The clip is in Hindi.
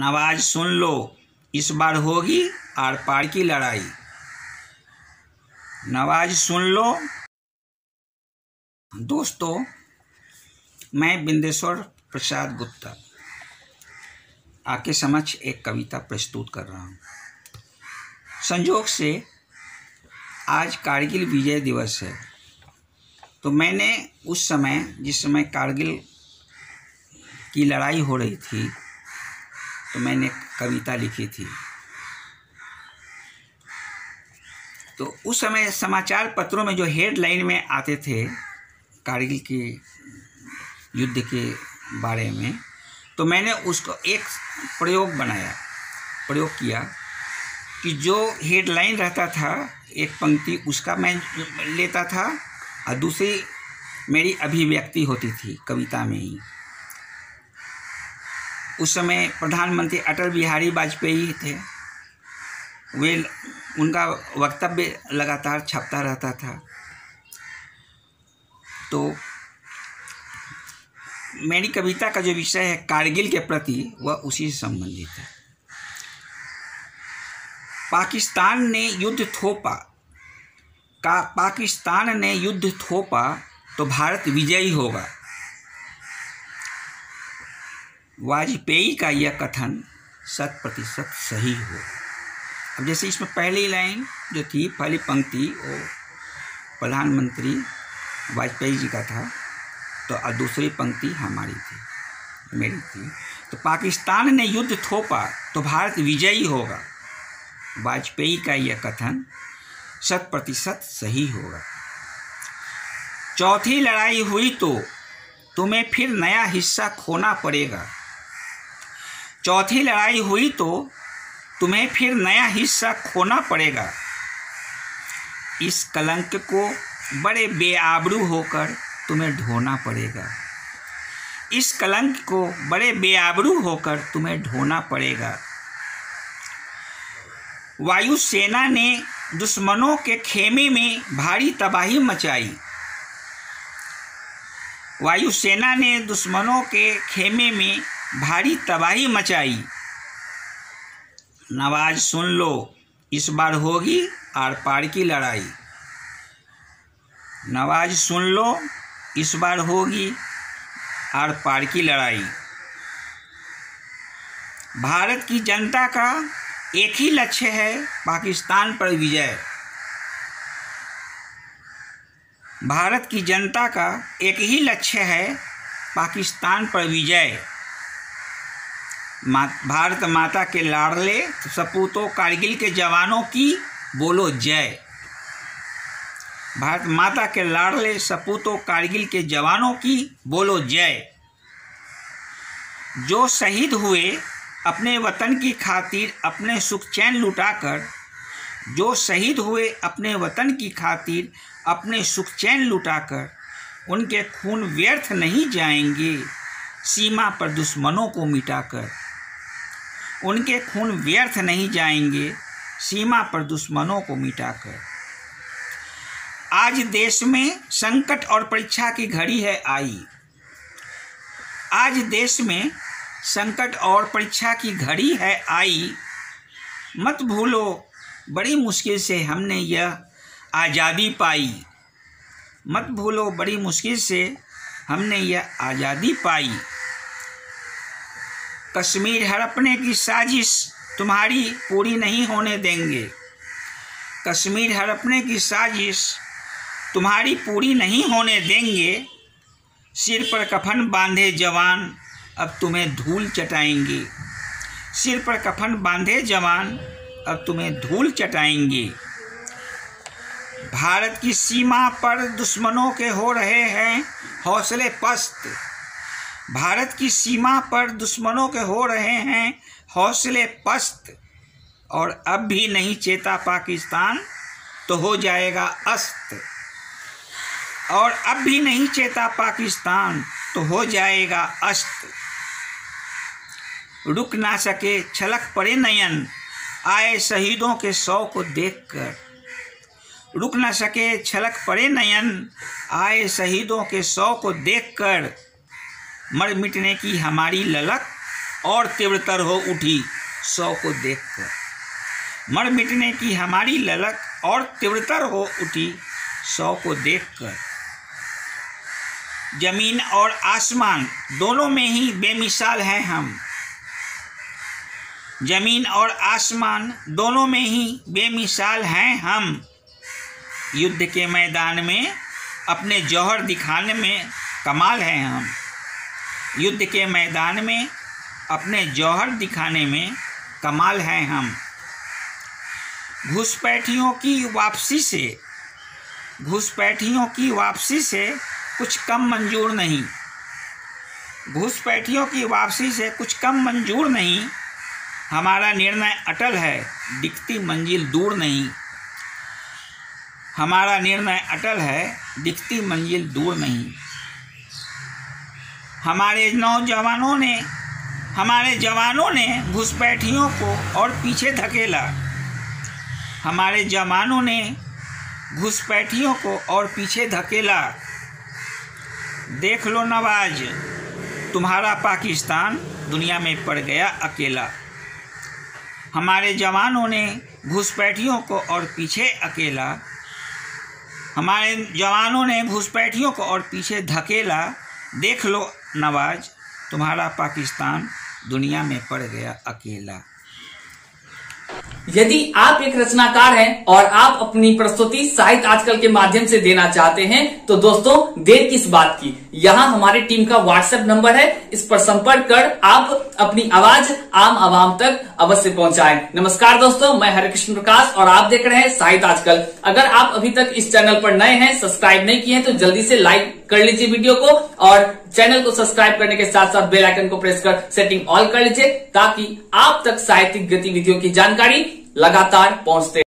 नवाज सुन लो, इस बार होगी आर पार की लड़ाई। नवाज सुन लो। दोस्तों, मैं बिंदेश्वर प्रसाद गुप्ता आपके समक्ष एक कविता प्रस्तुत कर रहा हूँ। संयोग से आज कारगिल विजय दिवस है, तो मैंने उस समय जिस समय कारगिल की लड़ाई हो रही थी तो मैंने कविता लिखी थी। तो उस समय समाचार पत्रों में जो हेडलाइन में आते थे कारगिल के युद्ध के बारे में, तो मैंने उसको एक प्रयोग किया कि जो हेडलाइन रहता था एक पंक्ति उसका मैं लेता था और दूसरी मेरी अभिव्यक्ति होती थी कविता में ही। उस समय प्रधानमंत्री अटल बिहारी वाजपेयी थे, वे उनका वक्तव्य लगातार छपता रहता था। तो मेरी कविता का जो विषय है कारगिल के प्रति वह उसी से संबंधित है। पाकिस्तान ने युद्ध थोपा तो भारत विजयी होगा। वाजपेयी का यह कथन 100% सही हो। अब जैसे इसमें पहली लाइन जो थी, पहली पंक्ति वो प्रधानमंत्री वाजपेयी जी का था, तो और दूसरी पंक्ति हमारी थी, मेरी थी। तो पाकिस्तान ने युद्ध थोपा तो भारत विजयी होगा। वाजपेयी का यह कथन 100% सही होगा। चौथी लड़ाई हुई तो तुम्हें फिर नया हिस्सा खोना पड़ेगा। चौथी लड़ाई हुई तो तुम्हें फिर नया हिस्सा खोना पड़ेगा। इस कलंक को बड़े बेआबरू होकर तुम्हें ढोना पड़ेगा। इस कलंक को बड़े बेआबरू होकर तुम्हें ढोना पड़ेगा। वायुसेना ने दुश्मनों के खेमे में भारी तबाही मचाई। वायुसेना ने दुश्मनों के खेमे में भारी तबाही मचाई। नवाज सुन लो, इस बार होगी आर पार की लड़ाई। नवाज सुन लो, इस बार होगी आर पार की लड़ाई। भारत की जनता का एक ही लक्ष्य है, पाकिस्तान पर विजय। भारत की जनता का एक ही लक्ष्य है, पाकिस्तान पर विजय। भारत माता के लाडले सपूतों कारगिल के जवानों की बोलो जय। भारत माता के लाडले सपूतों कारगिल के जवानों की बोलो जय। जो शहीद हुए अपने वतन की खातिर अपने सुख चैन लुटाकर, जो शहीद हुए अपने वतन की खातिर अपने सुख चैन लुटाकर, उनके खून व्यर्थ नहीं जाएंगे सीमा पर दुश्मनों को मिटाकर। उनके खून व्यर्थ नहीं जाएंगे सीमा पर दुश्मनों को मिटाकर। आज देश में संकट और परीक्षा की घड़ी है आई। आज देश में संकट और परीक्षा की घड़ी है आई। मत भूलो बड़ी मुश्किल से हमने यह आज़ादी पाई। मत भूलो बड़ी मुश्किल से हमने यह आज़ादी पाई। कश्मीर हड़पने की साजिश तुम्हारी पूरी नहीं होने देंगे। कश्मीर हड़पने की साजिश तुम्हारी पूरी नहीं होने देंगे। सिर पर कफन बांधे जवान अब तुम्हें धूल चटाएंगे। सिर पर कफन बांधे जवान अब तुम्हें धूल चटाएंगे। भारत की सीमा पर दुश्मनों के हो रहे हैं हौसले पस्त। भारत की सीमा पर दुश्मनों के हो रहे हैं हौसले पस्त। और अब भी नहीं चेता पाकिस्तान तो हो जाएगा अस्त। और अब भी नहीं चेता पाकिस्तान तो हो जाएगा अस्त। रुक ना सके छलक पड़े नयन आए शहीदों के शव को देखकर। रुक ना सके छलक पड़े नयन आए शहीदों के शव को देखकर। मर मिटने की हमारी ललक और तीव्रतर हो उठी 100 को देखकर। मर मिटने की हमारी ललक और तीव्रतर हो उठी 100 को देखकर। जमीन और आसमान दोनों में ही बेमिसाल हैं हम। जमीन और आसमान दोनों में ही बेमिसाल हैं हम। युद्ध के मैदान में अपने जौहर दिखाने में कमाल हैं हम। युद्ध के मैदान में अपने जौहर दिखाने में कमाल हैं हम। घुसपैठियों की वापसी से कुछ कम मंजूर नहीं। घुसपैठियों की वापसी से कुछ कम मंजूर नहीं। हमारा निर्णय अटल है, दिखती मंजिल दूर नहीं। हमारा निर्णय अटल है, दिखती मंजिल दूर नहीं। हमारे जवानों ने घुसपैठियों को और पीछे धकेला। हमारे जवानों ने घुसपैठियों को और पीछे धकेला। देख लो नवाज, तुम्हारा पाकिस्तान दुनिया में पड़ गया अकेला। हमारे जवानों ने घुसपैठियों को और पीछे अकेला। हमारे जवानों ने घुसपैठियों को और पीछे धकेला। देख लो नवाज, तुम्हारा पाकिस्तान दुनिया में पड़ गया अकेला। यदि आप एक रचनाकार हैं और आप अपनी प्रस्तुति साहित्य आजकल के माध्यम से देना चाहते हैं तो दोस्तों देर किस बात की, यहाँ हमारी टीम का व्हाट्सएप नंबर है, इस पर संपर्क कर आप अपनी आवाज आम आवाम तक अवश्य पहुंचाएं। नमस्कार दोस्तों, मैं हरिकृष्ण प्रकाश और आप देख रहे हैं साहित्य आजकल। अगर आप अभी तक इस चैनल पर नए हैं, सब्सक्राइब नहीं किए हैं तो जल्दी से लाइक कर लीजिए वीडियो को और चैनल को सब्सक्राइब करने के साथ साथ बेल आइकन को प्रेस कर सेटिंग ऑल कर लीजिए ताकि आप तक साहित्यिक गतिविधियों की जानकारी लगातार पहुंचते